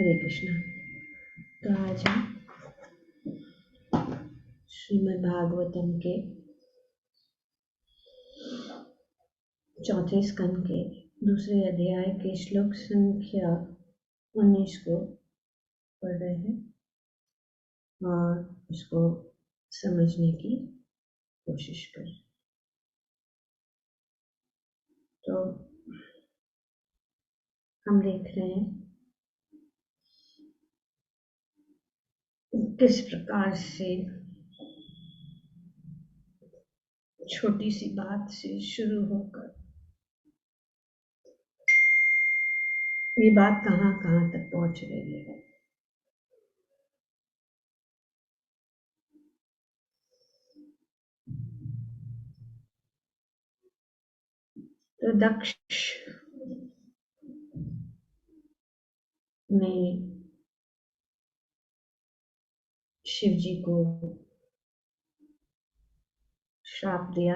हरे कृष्णा। तो आज हम श्रीमद् भागवतम के चौथे स्कंद के दूसरे अध्याय के श्लोक संख्या 19 को पढ़ रहे हैं और इसको समझने की कोशिश करें। तो हम देख रहे हैं किस प्रकार से छोटी सी बात से शुरू होकर ये बात कहाँ कहाँ तक पहुंच रही है। तो दक्ष ने शिव जी को श्राप दिया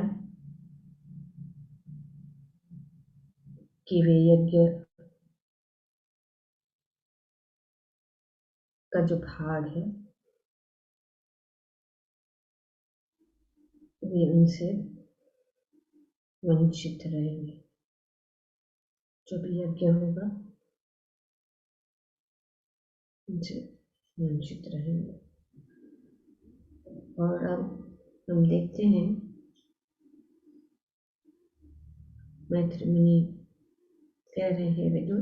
कि वे यज्ञ का जो भाग है वे उनसे वंचित रहेंगे। जो भी यज्ञ होगा उनसे वंचित रहेंगे। और अब हम देखते हैं मैत्री मुनि कह रहे हैं विदुर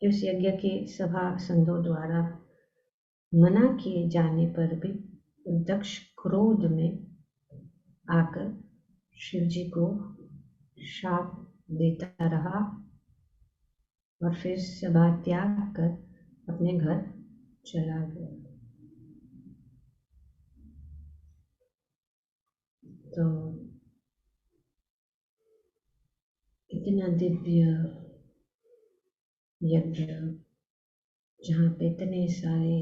कि उस यज्ञ के सभासदों द्वारा मना किए जाने पर भी दक्ष क्रोध में आकर शिव जी को शाप देता रहा और फिर सभा त्याग कर अपने घर चला गया। तो इतना दिव्य यज्ञ जहाँ पे इतने सारे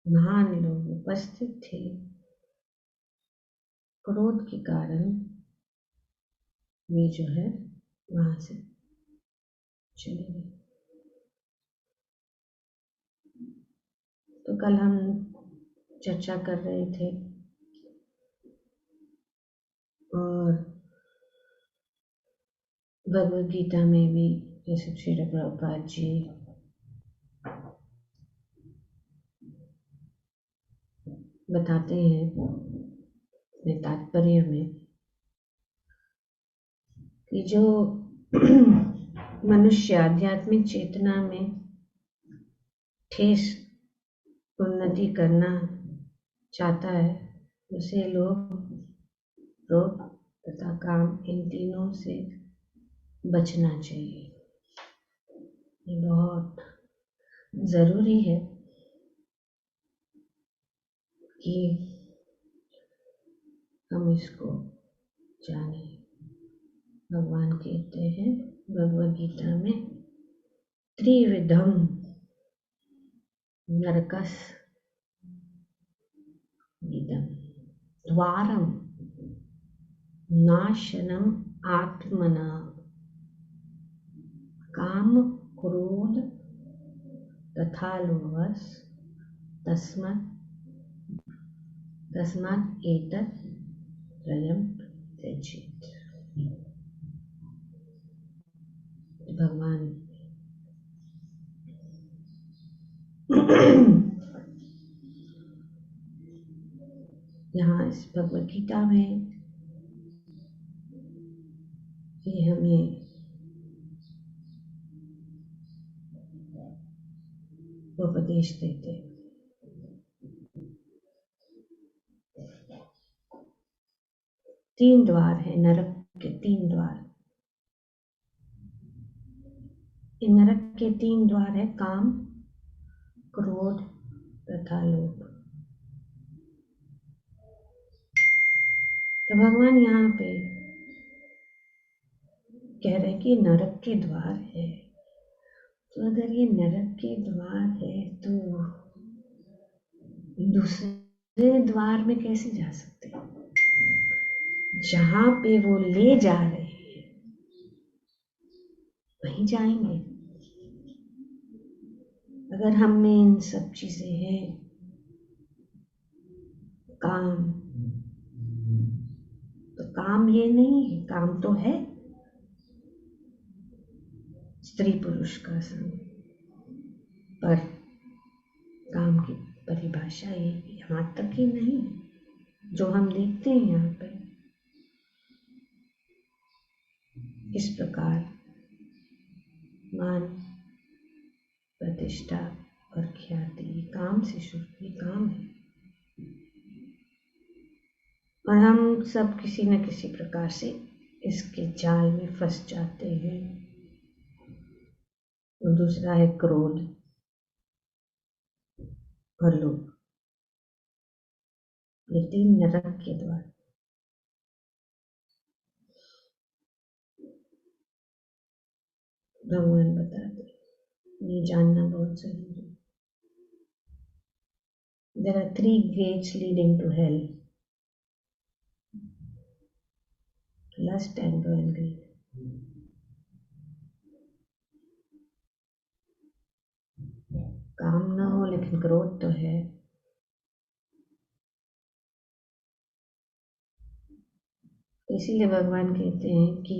महान लोग उपस्थित थे, क्रोध के कारण वे जो है वहां से चले गए। तो कल हम चर्चा कर रहे थे और भगवद गीता में भी जैसे श्री प्रभुपाद जी बताते हैं अपने तात्पर्य में कि जो मनुष्य आध्यात्मिक चेतना में ठेस उन्नति करना चाहता है उसे लोभ, क्रोध तथा काम इन तीनों से बचना चाहिए। ये बहुत जरूरी है कि हम इसको जाने। भगवान कहते हैं भगवद गीता में त्रिविधम नरकस इदं द्वारम नाशनम आत्मना काम क्रोध तथा लोभस तस्मात् एतत् त्रयं त्यजेत्। भगवान यहाँ इस भगवद गीता में ये हमें उपदेश देते हैं। तीन द्वार है नरक के, तीन द्वार। इन नरक के तीन द्वार है काम, क्रोध तथा लोभ। तो भगवान यहाँ पे कह रहे कि नरक के द्वार है। तो अगर ये नरक के द्वार है तो दूसरे द्वार में कैसे जा सकते हैं? जहां पे वो ले जा रहे हैं वहीं जाएंगे। अगर हम में इन सब चीजें हैं, काम, तो काम ये नहीं है, काम तो है स्त्री पुरुष का संग, पर काम की परिभाषा ये यहाँ तक ही नहीं जो हम देखते हैं यहाँ पे। इस प्रकार मान, प्रतिष्ठा और ख्याति काम से शुरू, ये काम है, और हम सब किसी न किसी प्रकार से इसके जाल में फंस जाते हैं। और दूसरा है क्रोध और लोभ, ये तीन नरक के द्वार। भगवान बताते, ये जानना बहुत जरूरी है। There are 3 gates leading to hell: lust, anger and greed. काम ना हो लेकिन क्रोध तो है। इसीलिए भगवान कहते हैं कि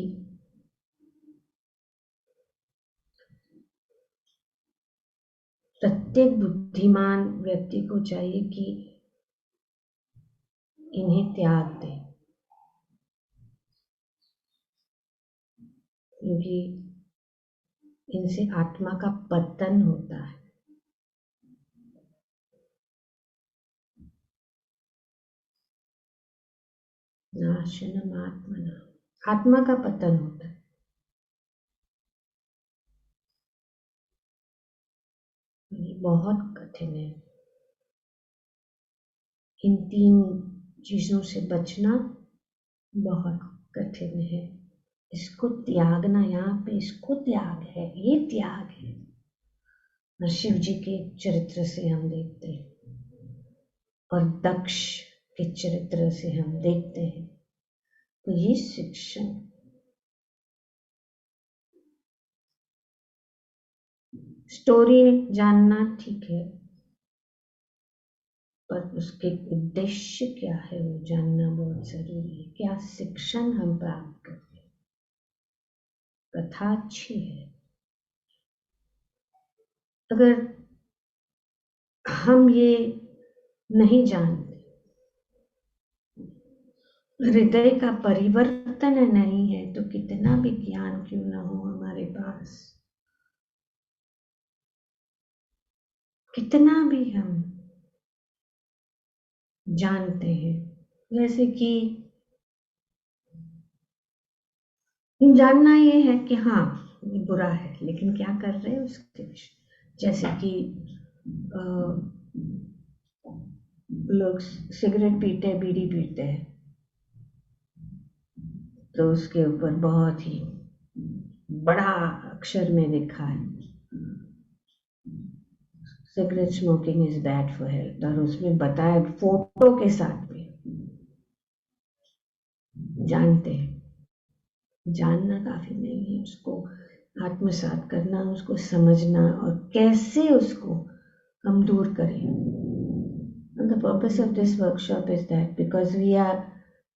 प्रत्येक बुद्धिमान व्यक्ति को चाहिए कि इन्हें त्याग दे, क्योंकि इनसे आत्मा का पतन होता है। नाशनम आत्मना, आत्मा का पतन होता है। ये बहुत कठिन है। इन 3 चीजों से बचना बहुत कठिन है। इसको त्यागना, यहाँ पे इसको त्याग है, ये त्याग है। और शिव जी के चरित्र से हम देखते हैं और दक्ष के चरित्र से हम देखते हैं, तो ये शिक्षण स्टोरी जानना ठीक है, पर उसके उद्देश्य क्या है वो जानना बहुत जरूरी है। क्या शिक्षण हम प्राप्त करते हैं? कथा अच्छी है, अगर हम ये नहीं जानते, हृदय का परिवर्तन नहीं है, तो कितना भी ज्ञान क्यों ना हो हमारे पास, कितना भी हम जानते हैं, जैसे कि जानना ये है कि हाँ ये बुरा है, लेकिन क्या कर रहे हैं उसके विषय, जैसे कि लोग सिगरेट पीते हैं, बीड़ी पीते हैं, तो उसके ऊपर बहुत ही बड़ा अक्षर में लिखा है cigarette smoking is bad for health, और उसमें बताया फोटो के साथ में। जानते हैं, जानना काफी नहीं है, उसको आत्मसात करना, उसको समझना और कैसे उसको हम दूर करें। And the purpose of this workshop is that because we are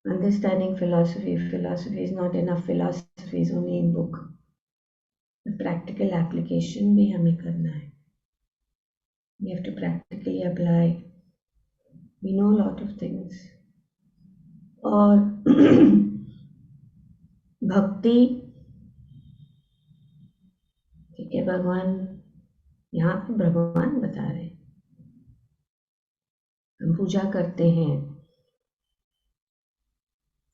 understanding philosophy, philosophy is not enough, philosophy is only in book. The practical application भी हमें करना है. We have to practically apply. We know a lot of things. और भक्ति, ठीक है, भगवान यहाँ पे भगवान बता रहे हैं, हम पूजा करते हैं,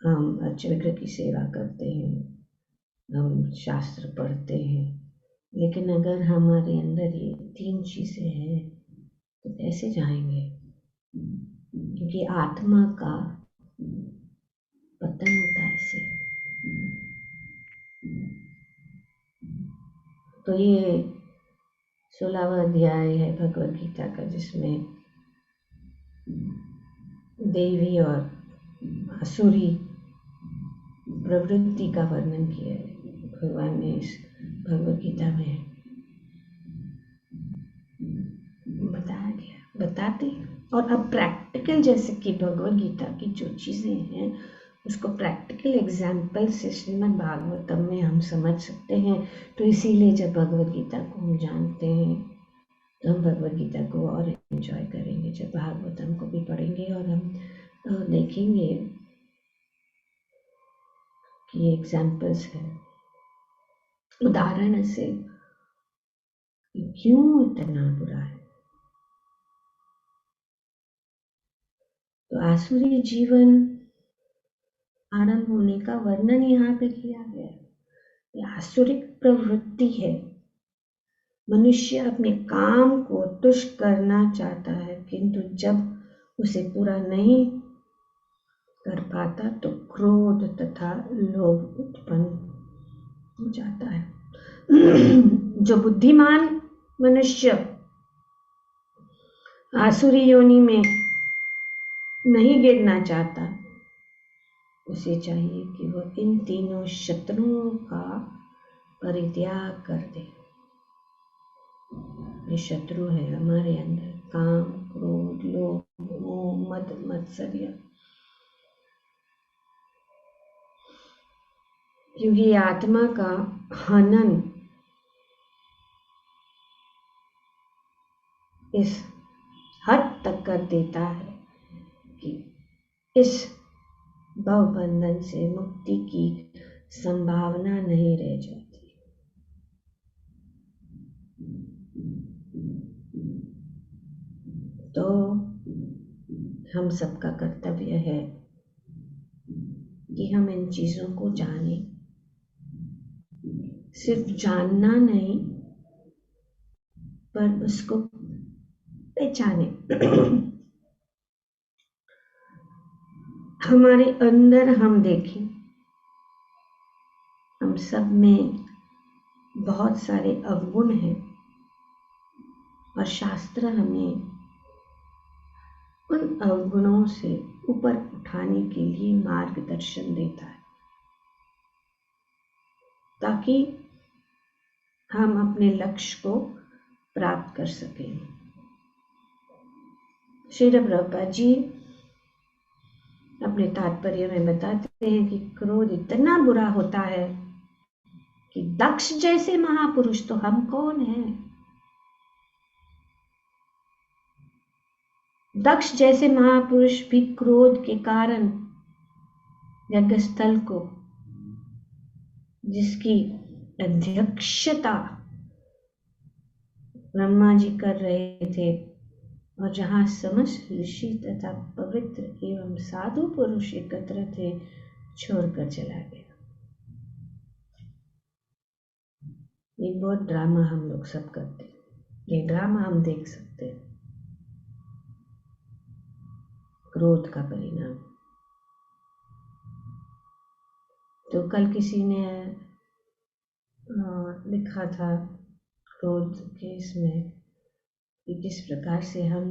हम अच्छे विग्रह की सेवा करते हैं, हम शास्त्र पढ़ते हैं, लेकिन अगर हमारे अंदर ये 3 चीजें हैं तो कैसे जाएंगे? क्योंकि आत्मा का पतन होता है इससे। तो ये 16वां अध्याय है भगवद गीता का, जिसमें देवी और आसुरी प्रवृत्ति का वर्णन किया है भगवान ने इस भगवद गीता में बताया गया, बताते। और अब प्रैक्टिकल, जैसे कि भगवद गीता की जो चीज़ें हैं उसको प्रैक्टिकल एग्जाम्पल से श्रीमद् भागवतम में हम समझ सकते हैं। तो इसीलिए जब भगवद गीता को हम जानते हैं तो हम भगवद गीता को और एंजॉय करेंगे। जब भागवतम को भी पढ़ेंगे और हम देखेंगे कि एग्जाम्पल्स है, उदाहरण से क्यों इतना बुरा है। तो आसुरी जीवन आरंभ होने का वर्णन यहाँ पे किया गया है। ये आसुरिक प्रवृत्ति है। मनुष्य अपने काम को तुष्ट करना चाहता है, किंतु जब उसे पूरा नहीं कर पाता तो क्रोध तथा लोभ उत्पन्न हो जाता है। जो बुद्धिमान मनुष्य आसुरी योनि में नहीं गिरना चाहता, उसे चाहिए कि वह इन तीनों शत्रुओं का परित्याग कर दे। ये शत्रु है हमारे अंदर, काम, क्रोध, लोभ, मोह, मद, मत्सर्य। क्योंकि आत्मा का हनन इस हद तक कर देता है कि इस भवबंधन से मुक्ति की संभावना नहीं रह जाती। तो हम सबका कर्तव्य है कि हम इन चीजों को जानें। सिर्फ जानना नहीं, पर उसको पहचाने। हमारे अंदर हम देखें, हम सब में बहुत सारे अवगुण हैं और शास्त्र हमें उन अवगुणों से ऊपर उठाने के लिए मार्गदर्शन देता है, ताकि हम अपने लक्ष्य को प्राप्त कर सकें। श्रील प्रभुपाद जी अपने तात्पर्य में बताते हैं कि क्रोध इतना बुरा होता है कि दक्ष जैसे महापुरुष, तो हम कौन हैं? दक्ष जैसे महापुरुष भी क्रोध के कारण यज्ञस्थल को, जिसकी अध्यक्षता ब्रह्मा जी कर रहे थे और जहाँ समस्त ऋषि तथा पवित्र एवं साधु पुरुष एकत्र थे, छोड़कर चला गया। एक बहुत ड्रामा हम लोग सब करते हैं, ये ड्रामा हम देख सकते हैं, क्रोध का परिणाम। तो कल किसी ने लिखा था क्रोध के इसमें कि किस प्रकार से हम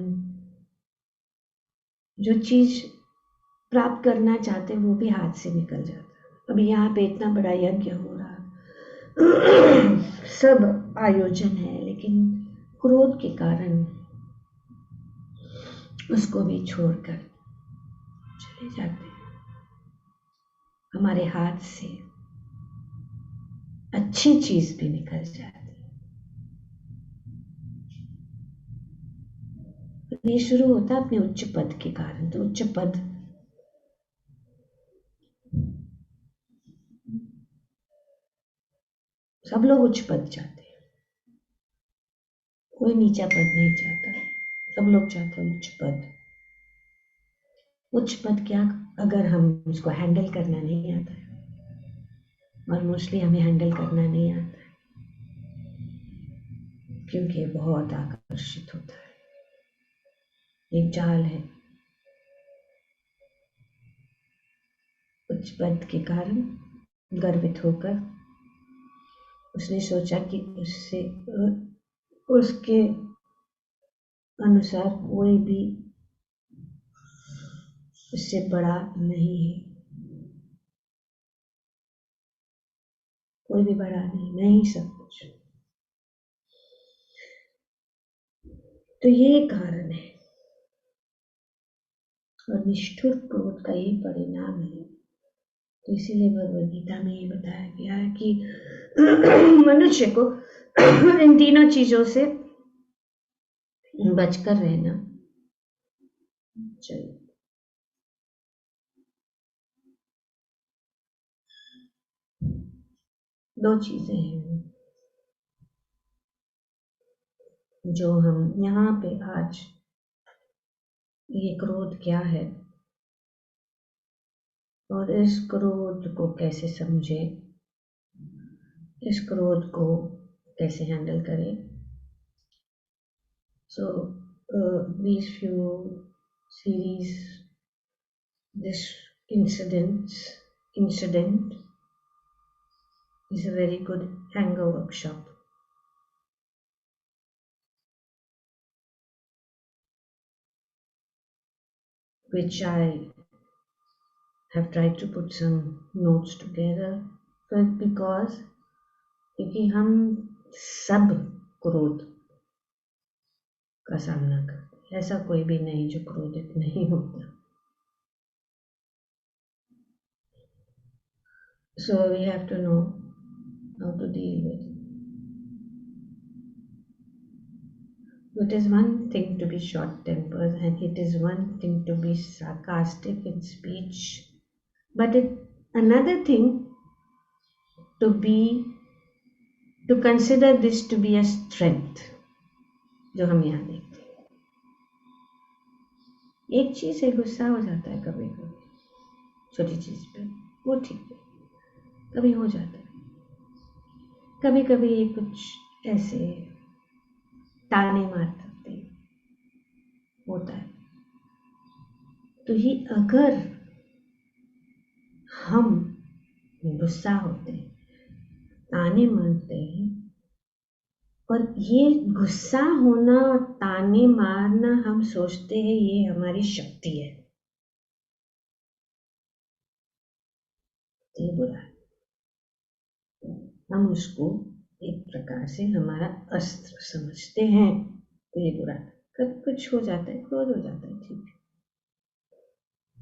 जो चीज प्राप्त करना चाहते हैं वो भी हाथ से निकल जाता है। अभी यहाँ पे इतना बड़ा यज्ञ हो रहा सब आयोजन है, लेकिन क्रोध के कारण उसको भी छोड़कर चले जाते हैं। हमारे हाथ से अच्छी चीज भी निकल जाती है। ये शुरू होता है अपने उच्च पद के कारण। तो उच्च पद सब लोग उच्च पद चाहते हैं, कोई नीचा पद नहीं चाहता, सब लोग चाहते हैं उच्च पद। उच्च पद क्या, अगर हम उसको हैंडल करना नहीं आता है, और मोस्टली हमें हैंडल करना नहीं आता है क्योंकि बहुत आकर्षित होता है, एक जाल है। उच्च पद के कारण गर्वित होकर उसने सोचा कि उससे उसके अनुसार कोई भी उससे बड़ा नहीं है, कोई भी बड़ा नहीं सब कुछ। तो ये कारण है, और निष्ठुर क्रोध का ये परिणाम है। तो इसीलिए भगवद गीता में ये बताया गया है कि मनुष्य को इन तीनों चीजों से बचकर रहना चाहिए। दो चीजें हैं जो हम यहाँ पे आज, ये क्रोध क्या है और इस क्रोध को कैसे समझे, इस क्रोध को कैसे हैंडल करें। So these few series, this incident is a very good anger workshop. Which I have tried to put some notes together, because क्योंकि हम सब क्रोध का सामना करते हैं, ऐसा कोई भी नहीं जो क्रोधित नहीं होता। So we have to know how to deal with it. It is one thing to be short-tempered, and it is one thing to be sarcastic in speech, but another thing to consider this to be a strength, जो हम यहाँ देखते हैं। एक चीज से गुस्सा हो जाता है कभी कभी, छोटी चीज पे, वो ठीक है, कभी हो जाता है। कभी कभी कुछ ऐसे ताने मार सकते होता है। तो ये अगर हम गुस्सा होते हैं, ताने मारते हैं, और ये गुस्सा होना और ताने मारना हम सोचते हैं ये हमारी शक्ति है, ये बुरा है। हम उसको एक प्रकार से हमारा अस्त्र समझते हैं, तो ये बुरा है। कभी कुछ हो जाता है, क्रोध हो जाता है, ठीक है,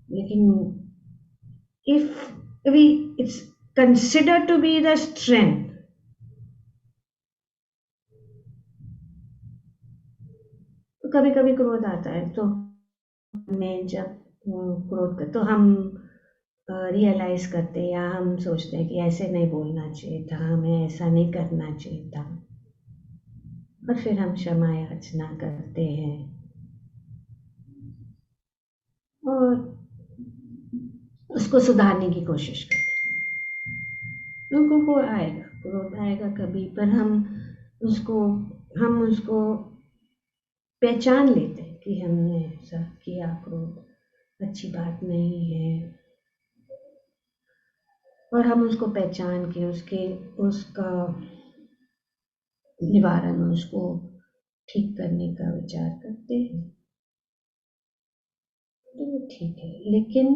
लेकिन if it's considered to be the strength, तो कभी कभी क्रोध आता है, तो मैं जब क्रोध कर, तो हम रियलाइज करते हैं या हम सोचते हैं कि ऐसे नहीं बोलना चाहिए था, हमें ऐसा नहीं करना चाहिए था, और फिर हम क्षमा याचना करते हैं और उसको सुधारने की कोशिश करते हैं। उनको को आएगा, क्रोध आएगा कभी, पर हम उसको पहचान लेते हैं कि हमने ऐसा किया, क्रोध अच्छी बात नहीं है, और हम उसको पहचान के उसका निवारण, उसको ठीक करने का विचार करते हैं, तो वो ठीक है। लेकिन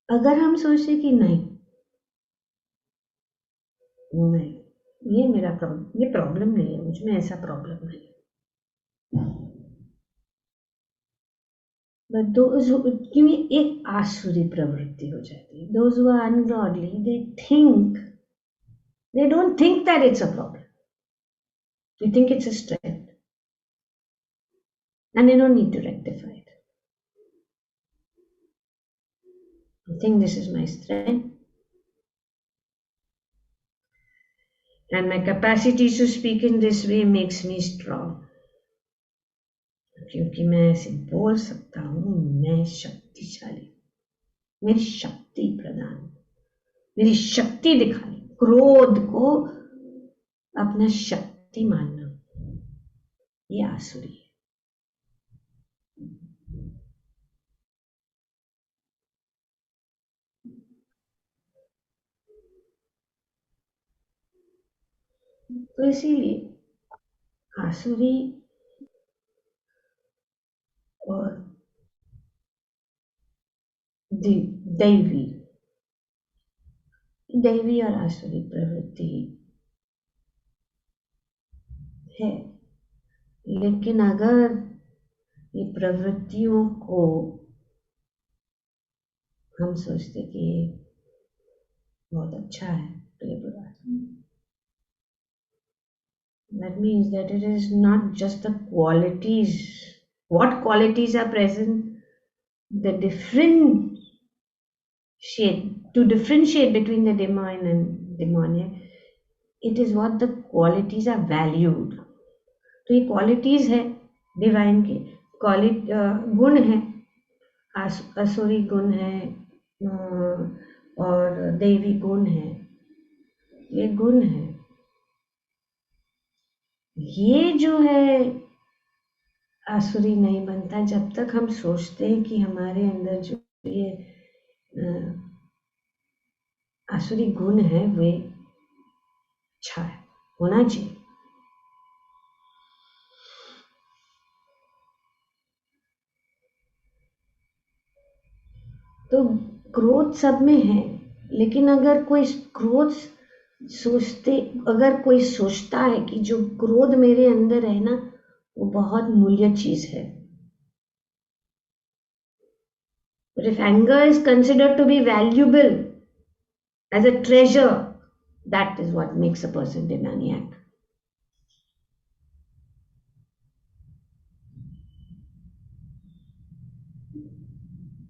अगर हम सोचे कि नहीं, ये मेरा प्रॉब्लम, ये प्रॉब्लम नहीं है, मुझ में ऐसा प्रॉब्लम नहीं है, क्योंकि एक आसुरी प्रवृत्ति हो जाती है। Those who are ungodly, they don't think that it's a problem. They think it's a strength, and they don't need to rectify it. I think this is my strength, and my capacity to speak in this way makes me strong. क्योंकि मैं ऐसे बोल सकता हूँ, मैं शक्तिशाली, मेरी शक्ति प्रदान, मेरी शक्ति दिखानी, क्रोध को अपना शक्ति मानना, ये आसुरी है। तो इसीलिए आसुरी और दैवी दैवी और आसुरी प्रवृत्ति है। लेकिन अगर ये प्रवृत्तियों को हम सोचते कि बहुत अच्छा है तो ये बुरा है, that means that it is not just the qualities, what qualities are present, the different shade, to differentiate between the divine and demoniac, it is what the qualities are valued. तो ये क्वालिटीज है divine के, गुण है, असुरी गुण है और दैवी गुण है, ये गुण है। ये जो है आसुरी नहीं बनता जब तक हम सोचते हैं कि हमारे अंदर जो ये आसुरी गुण है वे अच्छा है, होना चाहिए। तो क्रोध सब में है, लेकिन अगर कोई क्रोध अगर कोई सोचता है कि जो क्रोध मेरे अंदर है ना वो बहुत मूल्य चीज है, but if anger is considered to be valuable as a treasure, that is what makes a person demoniac.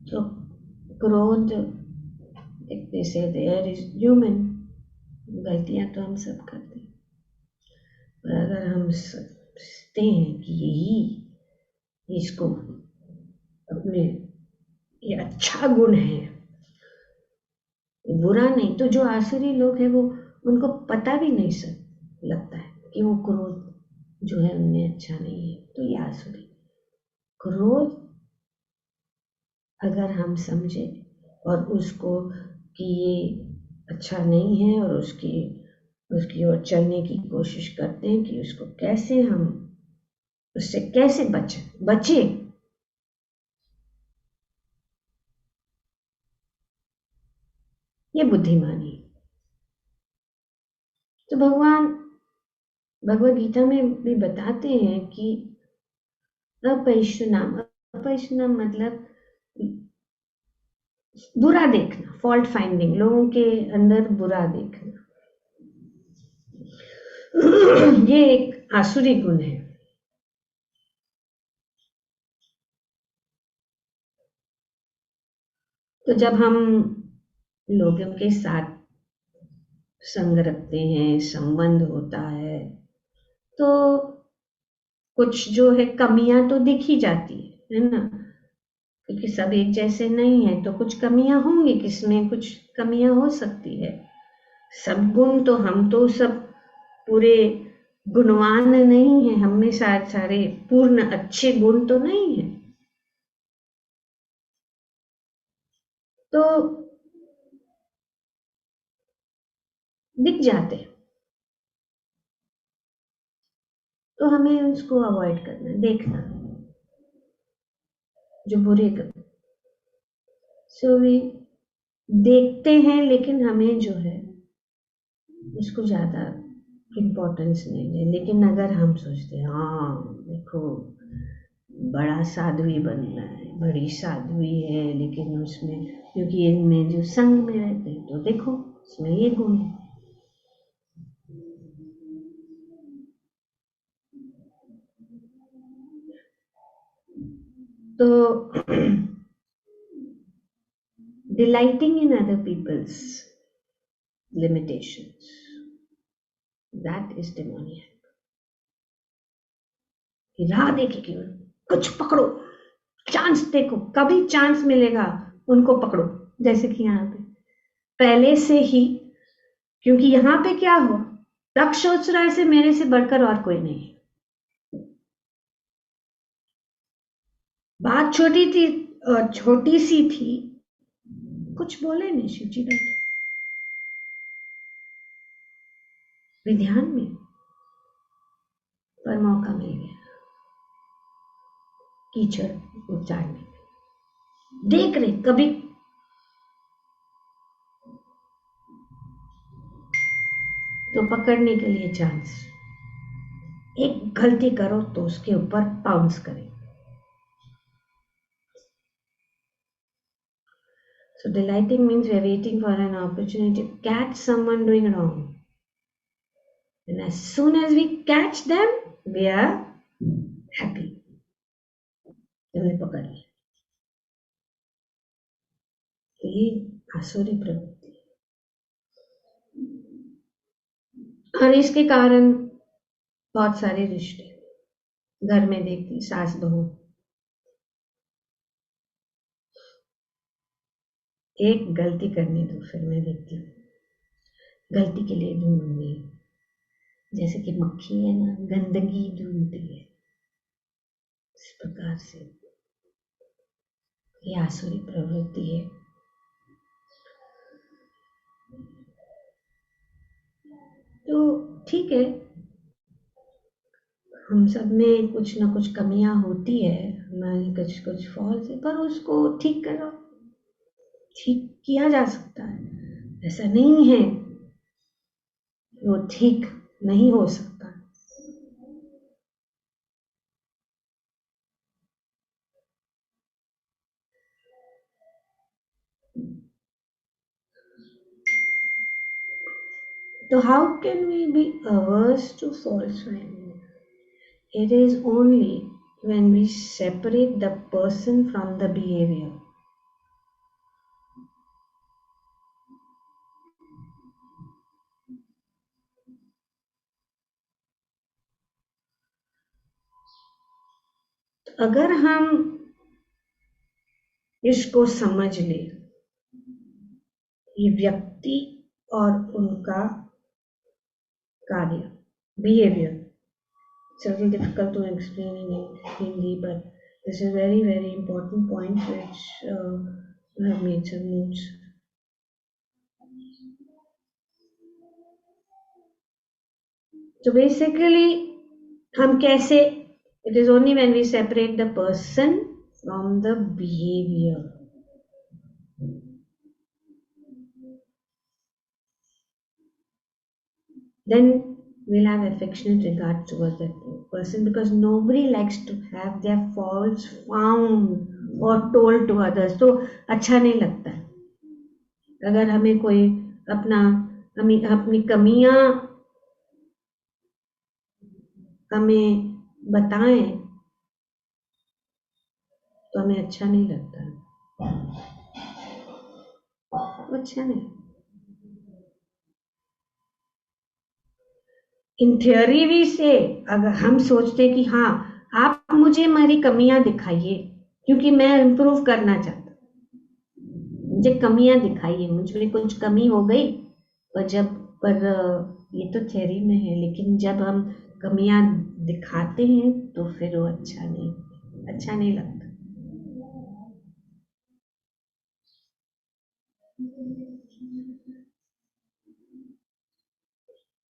So क्रोध, they say there is human, गलतियां तो हम सब करते हैं, पर अगर हम सोचते हैं कि यही इसको अपने ये अच्छा गुण है, बुरा नहीं, तो जो आसुरी लोग हैं वो उनको पता भी नहीं लगता है कि वो क्रोध जो है उनमें अच्छा नहीं है। तो ये आसुरी क्रोध अगर हम समझे और उसको कि ये अच्छा नहीं है और उसकी ओर चलने की कोशिश करते हैं कि उसको कैसे हम उससे कैसे बचे, ये बुद्धिमानी। तो भगवान भगवद गीता में भी बताते हैं कि अपैशुनाम मतलब बुरा देखना, फॉल्ट फाइंडिंग, लोगों के अंदर बुरा देखना, ये एक आसुरी गुण है। तो जब हम लोगों के साथ संग रखते हैं, संबंध होता है, तो कुछ जो है कमियां तो दिख ही जाती है ना, क्योंकि सब एक जैसे नहीं है, तो कुछ कमियां होंगी, किसमें कुछ कमियां हो सकती है। सब गुण तो हम तो सब पूरे गुणवान नहीं है, हम में सारे पूर्ण अच्छे गुण तो नहीं है। तो दिख जाते हैं, तो हमें उसको अवॉइड करना, देखना जो बुरे कर। सो वे देखते हैं, लेकिन हमें जो है उसको ज्यादा इम्पोर्टेंस नहीं है। लेकिन अगर हम सोचते हैं हाँ देखो बड़ा साध्वी बनना है, बड़ी साध्वी है, लेकिन उसमें क्योंकि इनमें जो संग में रहते हैं तो देखो उसमें ये गुण है। तो delighting in other people's limitations, that is demoniac. राह देखे कि कुछ पकड़ो, चांस देखो, कभी चांस मिलेगा उनको पकड़ो, जैसे कि यहाँ पे पहले से ही, क्योंकि यहाँ पे क्या हुआ, तक सोच रहा है से मेरे से बढ़कर और कोई नहीं। बात छोटी सी थी, कुछ बोले नहीं, शिव जी बैठे विध्यान में, पर मौका मिल गया कीचड़ उतारने, देख रहे कभी तो पकड़ने के लिए चांस, एक गलती करो तो उसके ऊपर पाउंस करे. So delighting means we are waiting for an opportunity to catch someone doing wrong. And as soon as we catch them, we are happy. हमने पकड़ लिया. तो ये आसुरी प्रवृत्ति है. और इसके कारण बहुत सारे रिश्ते घर में देखती, सास बहू, एक गलती करने दो फिर मैं देखती हूँ, गलती के लिए ढूंढूंगी. जैसे कि मक्खी है ना, गंदगी ढूंढती है, इस प्रकार से ये आसुरी प्रवृत्ति है. तो ठीक है, हम सब में कुछ ना कुछ कमियां होती है, हमारी कुछ कुछ फॉल्ट है, पर उसको ठीक करो, ठीक किया जा सकता है. ऐसा नहीं है वो ठीक नहीं हो सकता. So how can we be averse to false finding? It is only when we separate the person from the behavior. अगर हम इसको समझ ले, ये व्यक्ति और उनका कार्य, behavior. It's a little difficult to explain in Hindi, but this is very, very important point which I have made some notes. So basically, हम कैसे, it is only when we separate the person from the behavior. Then we'll have affectionate regard towards that person, because nobody likes to have their faults found or told to others. तो अच्छा नहीं लगता है अगर हमें कोई अपनी कमियां हमें बताएं, तो हमें अच्छा नहीं लगता है. अच्छा नहीं. इन थियोरी भी से अगर हम सोचते कि हाँ, आप मुझे मेरी कमियां दिखाइए क्योंकि मैं इम्प्रूव करना चाहता, मुझे कमियां दिखाइए, मुझ में कुछ कमी हो गई. पर ये तो थियोरी में है, लेकिन जब हम कमियां दिखाते हैं तो फिर वो अच्छा नहीं लगता.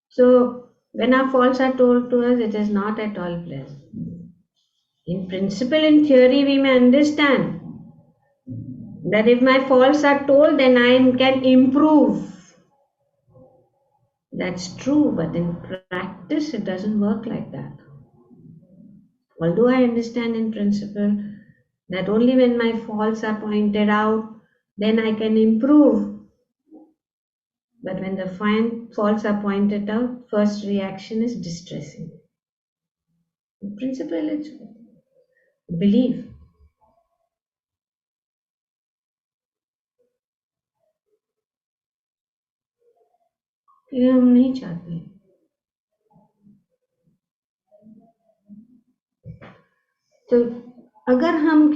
So when our faults are told to us, it is not at all pleasant. In principle, in theory, we may understand that if my faults are told, then I can improve. That's true, but in practice, it doesn't work like that. Although I understand in principle that only when my faults are pointed out, then I can improve. But when the faults are pointed out, first reaction is distressing. In principle, it's belief. ये हम नहीं चाहते. तो अगर हम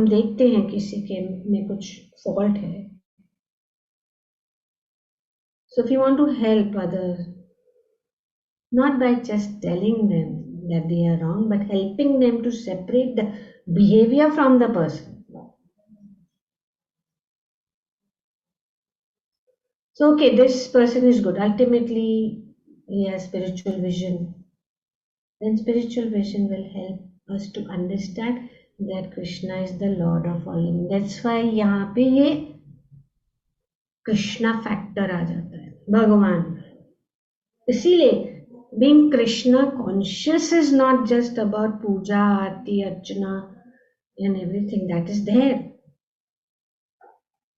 देखते हैं किसी के में कुछ फॉल्ट है, so if you want to help others, not by just telling them that they are wrong, but helping them to separate the behavior from the person. So okay, this person is good, ultimately he has spiritual vision. Then spiritual vision will help us to understand that Krishna is the Lord of all living. That's why यहाँ पे ये Krishna factor आ जाता है. भगवान। इसीलिए being Krishna conscious is not just about puja, aarti, archana and everything that is there,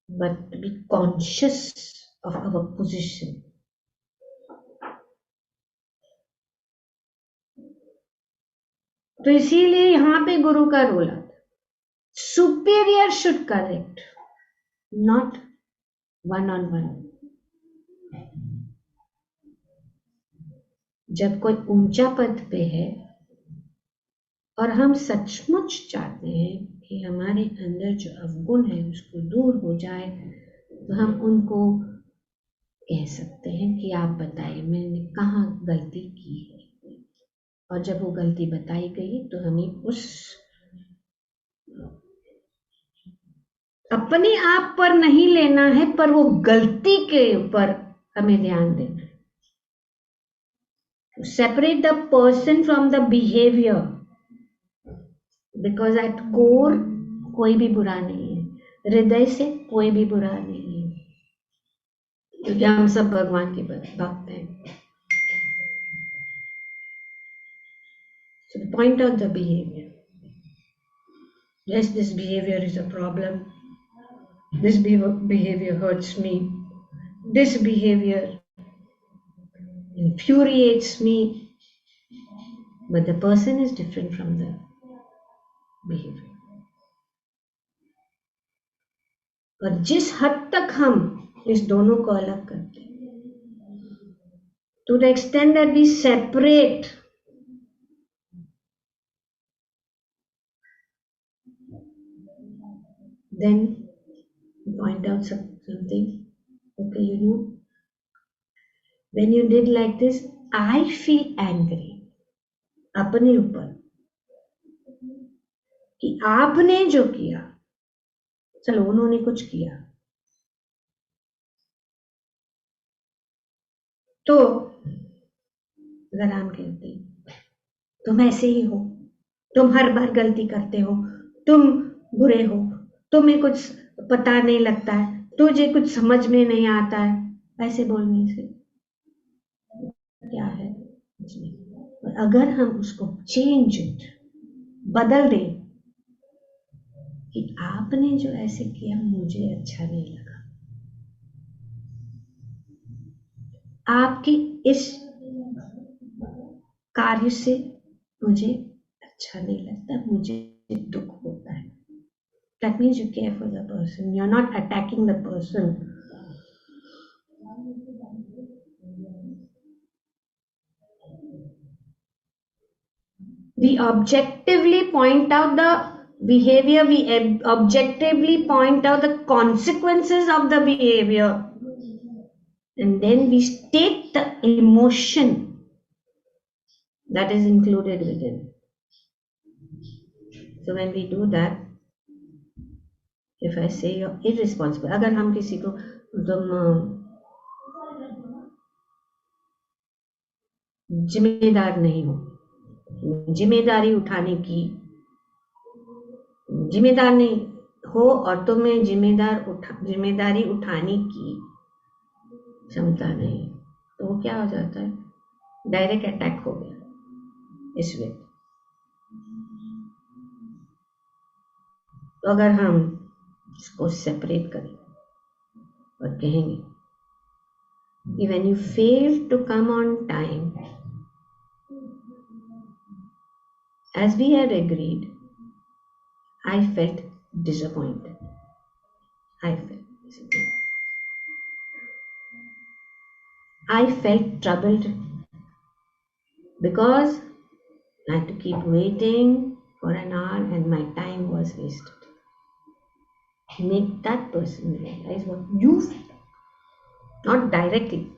but to be conscious of our position. तो इसीलिए यहाँ पे गुरु का रोल आता है। Superior should correct, not one on one. जब कोई ऊंचा पद पे है और हम सचमुच चाहते हैं कि हमारे अंदर जो अवगुण है उसको दूर हो जाए, तो हम उनको कह सकते हैं कि आप बताइए मैंने कहाँ गलती की है। और जब वो गलती बताई गई तो हमें उस अपने आप पर नहीं लेना है, पर वो गलती के ऊपर हमें ध्यान देना है। Separate the person from the behaviour, because at core कोई भी बुरा नहीं है, हृदय से कोई भी बुरा नहीं है, क्योंकि हम सब भगवान के भक्त हैं। So point out the behavior. Yes, this behavior is a problem. This behavior hurts me. This behavior infuriates me. But the person is different from the behavior. और जिस हद तक हम इस दोनों को अलग करते हैं, to the extent that we separate, then point out something. Okay, you know, when you did like this, I feel angry. अपने ऊपर कि आपने जो किया, चलो उन्होंने कुछ किया, तो अगर हम कहते तुम ऐसे ही हो, तुम हर बार गलती करते हो, तुम बुरे हो, तुम्हें कुछ पता नहीं लगता है, तुझे कुछ समझ में नहीं आता है, ऐसे बोलने से क्या है? कुछ नहीं। अगर हम उसको चेंज बदल दें कि आपने जो ऐसे किया मुझे अच्छा नहीं लगा, आपकी इस कार्य से मुझे अच्छा नहीं लगता, मुझे दुख होता है। That means you care for the person. You're not attacking the person. We objectively point out the behavior, we objectively point out the consequences of the behavior, and then we state the emotion that is included within. So when we do that, if I say you're irresponsible, अगर हम किसी को तुम जिम्मेदार नहीं हो, जिम्मेदारी उठाने की, जिम्मेदार नहीं हो और तुम्हें जिम्मेदारी उठाने की क्षमता नहीं, तो वो क्या हो जाता है? डायरेक्ट अटैक हो गया इस व्यक्ति। तो अगर हम इसको सेपरेट करें और कहेंगे कि when you fail to come on time as we had agreed, I felt disappointed. I felt troubled because I had to keep waiting for an hour and my time was wasted. Make that person realize what you feel, not directly.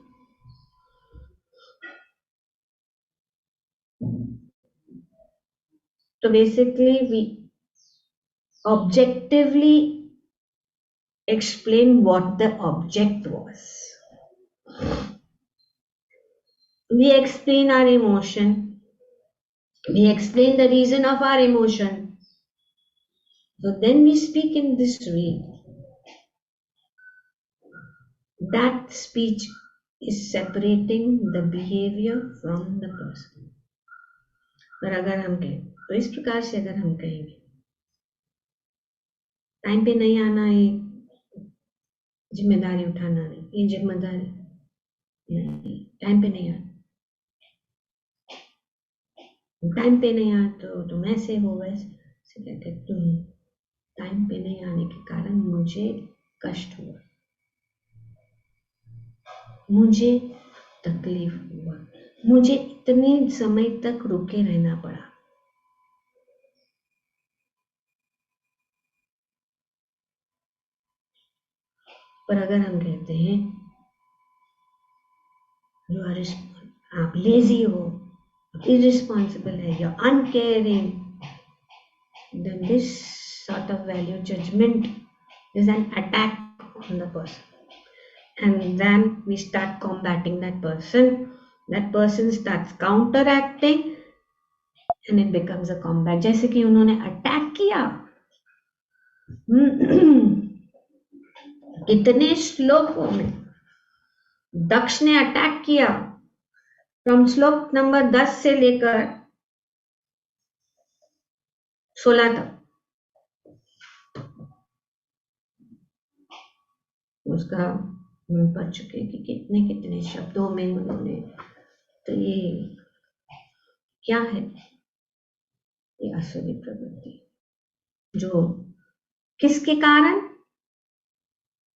So basically, we objectively explain what the object was. We explain our emotion. We explain the reason of our emotion. So then we speak in this way. That speech is separating the behavior from the person. पर अगर हम कहें तो इस प्रकार से अगर हम कहेंगे टाइम पे नहीं आना, ये जिम्मेदारी उठाना नहीं, ये जिम्मेदारी नहीं, टाइम पे नहीं आना, टाइम पे नहीं आया तो तुम ऐसे हो वैसे कहते, तुम टाइम पे नहीं आने के कारण मुझे कष्ट हुआ, मुझे तकलीफ हुआ, मुझे इतने समय तक रुके रहना पड़ा। पर अगर हम कहते हैं आप लेजी हो, irresponsible है, you're uncaring, then this sort of value judgment is an attack on the person, and then we start combating that person starts counteracting and it becomes a combat. जैसे कि उन्होंने अटैक किया कितने श्लोकों में दक्ष ने अटैक किया, फ्रॉम श्लोक नंबर 10 से लेकर 16 तक उसका हम पढ़ चुके कि कितने कितने शब्दों में उन्होंने, तो ये क्या है, ये आसुरी प्रवृत्ति जो किसके कारण,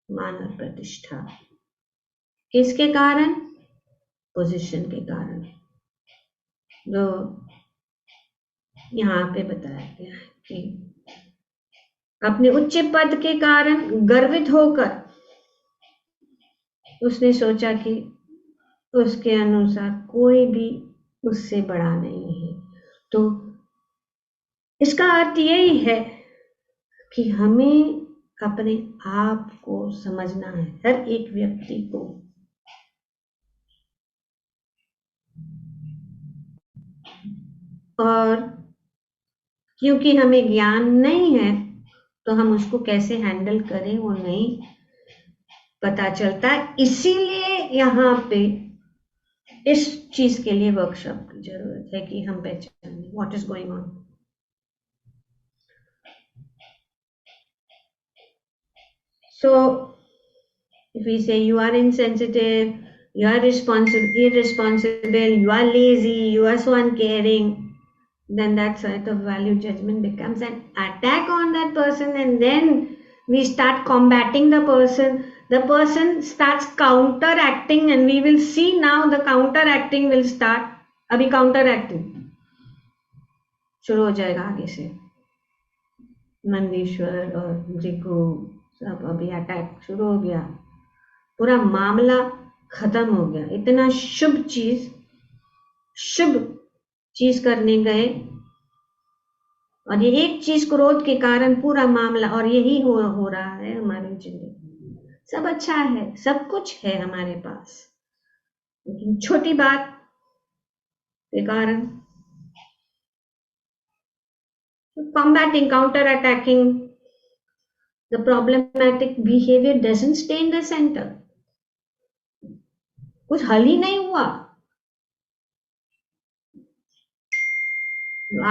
मान और प्रतिष्ठा, किसके कारण, पोजीशन के कारण, जो यहाँ पे बताया गया है कि अपने उच्च पद के कारण गर्वित होकर उसने सोचा कि उसके अनुसार कोई भी उससे बड़ा नहीं है। तो इसका अर्थ यही है कि हमें अपने आप को समझना है, हर एक व्यक्ति को, और क्योंकि हमें ज्ञान नहीं है तो हम उसको कैसे हैंडल करें वो नहीं पता चलता, इसीलिए यहाँ पे इस चीज के लिए वर्कशॉप की जरूरत है कि हम पहचानें what is going on. So if we say you are insensitive, you are irresponsible, you are lazy, you are so uncaring, then that sort of value judgment becomes an attack on that person, and then we start combating the person starts counteracting, and we will see now the counteracting will start. अभी counteracting शुरू हो जाएगा आगे से, नंदीश्वर और भृगु सब अभी attack शुरू हो गया, पूरा मामला खत्म हो गया, इतना शुभ चीज करने गए और ये एक चीज क्रोध के कारण पूरा मामला, और यही हो रहा है हमारी जिंदगी। सब अच्छा है, सब कुछ है हमारे पास, लेकिन छोटी बात के कारण combating, counter-attacking, the problematic behavior doesn't stay in the center. कुछ हल ही नहीं हुआ।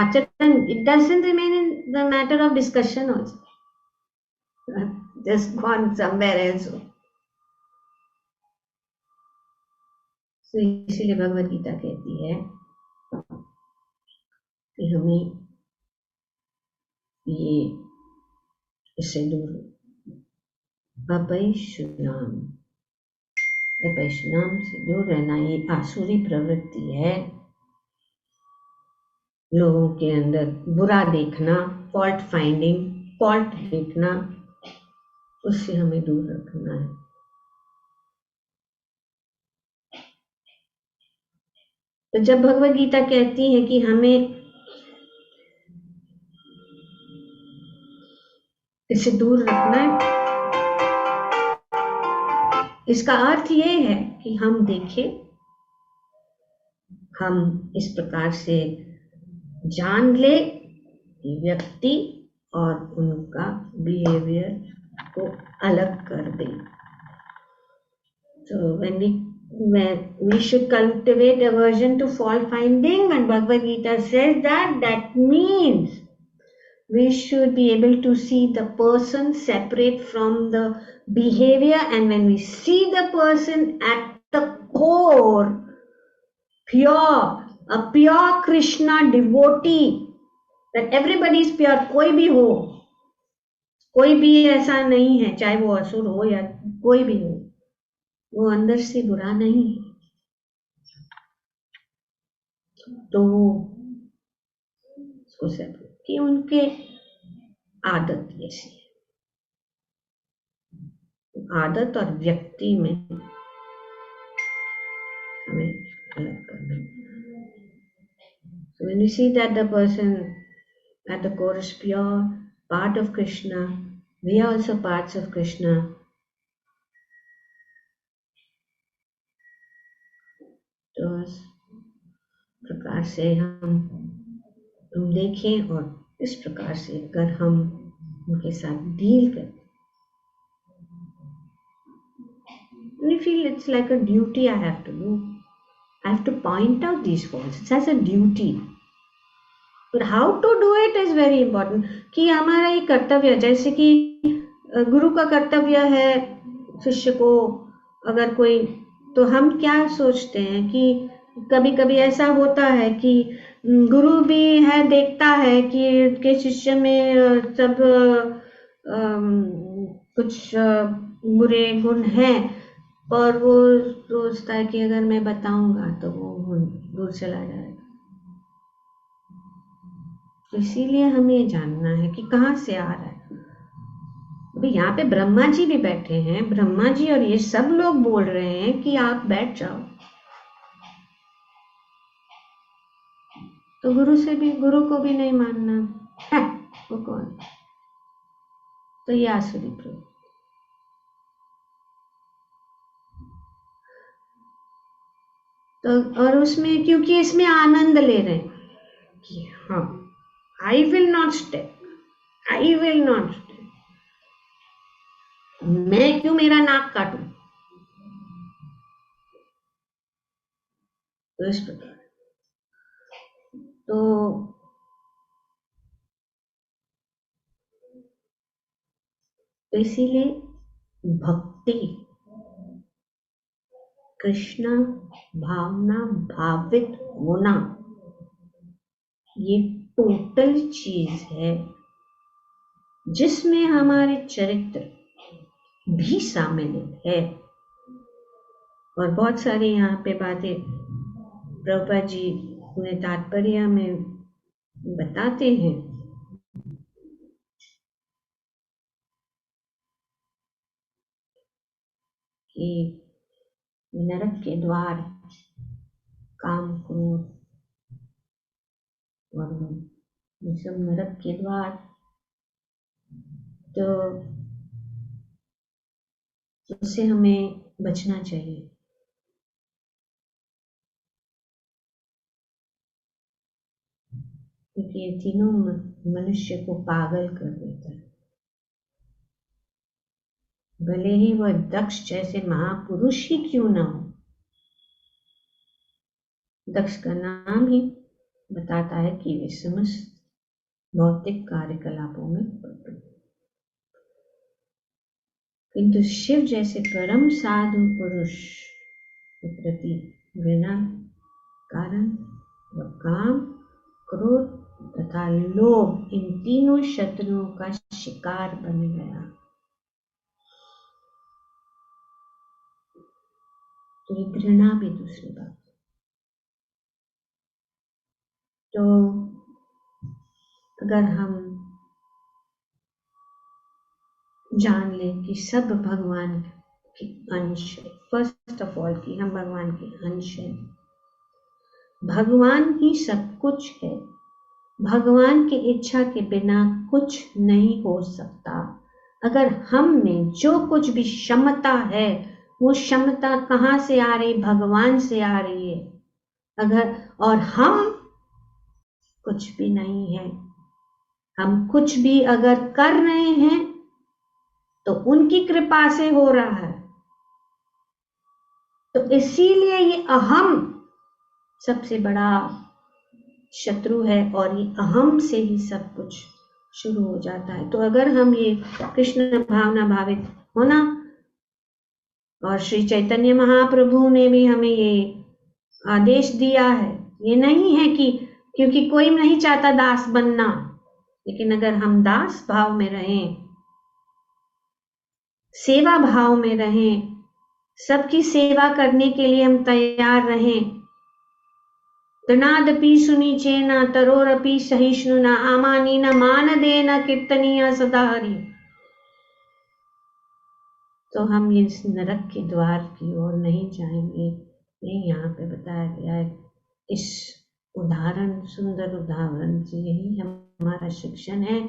आचरण, it doesn't remain in the matter of discussion also. Just gone somewhere else. So इसीलिए भगवद गीता कहती है कि हमें ये इससे दूर अपैशुनाम से दूर रहना, ये आसुरी प्रवृत्ति है। लोगों के अंदर बुरा देखना, फॉल्ट फाइंडिंग, फॉल्ट देखना, उससे हमें दूर रखना है। तो जब भगवद गीता कहती है कि हमें इससे दूर रखना है, इसका अर्थ ये है कि हम देखें, हम इस प्रकार से जान ले व्यक्ति और उनका बिहेवियर को अलग कर दे। So when we we should cultivate aversion to fault finding, and Bhagavad Gita says that means we should be able to see the person separate from the behavior, and when we see the person at the core, a pure Krishna devotee, that everybody is pure, कोई भी ऐसा नहीं है, चाहे वो असुर हो या कोई भी हो, वो अंदर से बुरा नहीं है, तो उसको सेपरेट कि उनके आदत ऐसी है, आदत और व्यक्ति में हमें अलग करना है. So when we see that the person at the core is pure, part of Krishna, we are also parts of Krishna. तो इस प्रकार से हम देखें, और इस प्रकार से अगर हम उनके साथ डील करें, we feel it's like a duty I have to do. I have to point out these faults. It's as a duty. But how to do it is very important. कि हमारा ये कर्तव्य, जैसे कि गुरु का कर्तव्य है शिष्य को, अगर कोई, तो हम क्या सोचते हैं कि कभी कभी ऐसा होता है कि गुरु भी है, देखता है कि के शिष्य में सब कुछ बुरे गुण हैं, और वो सोचता है कि अगर मैं बताऊंगा तो वो दूर चला जाएगा. तो इसीलिए हमें जानना है कि कहाँ से आ रहा है. अभी यहाँ पे ब्रह्मा जी भी बैठे हैं, ब्रह्मा जी और ये सब लोग बोल रहे हैं कि आप बैठ जाओ, तो गुरु को भी नहीं मानना है, वो कौन? तो ये आसुरी प्रवृत्ति. तो और उसमें क्योंकि इसमें आनंद ले रहे हैं कि हाँ, आई विल नॉट स्टे, मैं क्यों मेरा नाक काटूं. तो इस प्रकार तो इसीलिए भक्ति, कृष्ण भावना, भावित होना, ये टोटल चीज है जिसमें हमारे चरित्र भी शामिल है. और बहुत सारी यहाँ पे बातें प्रभुपाद जी उन्हें तात्पर्य में बताते हैं कि नरक के द्वार काम, क्रोध, और ये सब नरक के द्वार, तो उससे हमें बचना चाहिए, क्योंकि ये तीनों मनुष्य को पागल कर देता है. भले ही वह दक्ष जैसे महापुरुष ही क्यों ना हो. दक्ष का नाम ही बताता है कि वे समस्त भौतिक कार्यकलापों में पड़ते, किंतु शिव जैसे परम साधु पुरुष के प्रति घृणा कारण व काम, क्रोध तथा लोभ, इन तीनों शत्रुओं का शिकार बन गया. तो ये घृणा भी दूसरी बात. तो अगर हम जान लें कि सब भगवान के अंश है, फर्स्ट ऑफ ऑल कि हम भगवान के अंश हैं, भगवान ही सब कुछ है, भगवान की इच्छा के बिना कुछ नहीं हो सकता. अगर हम में जो कुछ भी क्षमता है, वो क्षमता कहाँ से आ रही? भगवान से आ रही है. अगर और हम कुछ भी नहीं है, हम कुछ भी अगर कर रहे हैं तो उनकी कृपा से हो रहा है. तो इसीलिए ये अहम सबसे बड़ा शत्रु है और ये अहम से ही सब कुछ शुरू हो जाता है। तो अगर हम ये कृष्ण भावना भावित होना, और श्री चैतन्य महाप्रभु ने भी हमें ये आदेश दिया है, ये नहीं है कि क्योंकि कोई नहीं चाहता दास बनना, लेकिन अगर हम दास भाव में रहें, सेवा भाव में रहें, सबकी सेवा करने के लिए हम तैयार रहें, तनादपि सुनिचेन तरोरपि सहिष्णुना आमानीन मानदेन कीर्तनीय सदा हरि, तो हम इस नरक के द्वार की ओर नहीं जाएंगे। यही यहाँ पे बताया गया है इस उदाहरण, सुंदर उदाहरण से। यही हमारा शिक्षण है।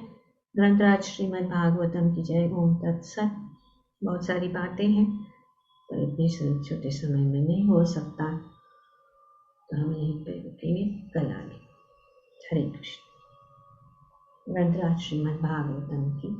ग्रंथराज श्रीमद् भागवतम की जय। ओम तत्सत। बहुत सारी बातें हैं तो इतने छोटे समय में नहीं हो सकता, तो हम यहीं पे रुकेंगे, कल आगे। हरे कृष्ण। ग्रंथराज श्रीमद् भागवतम की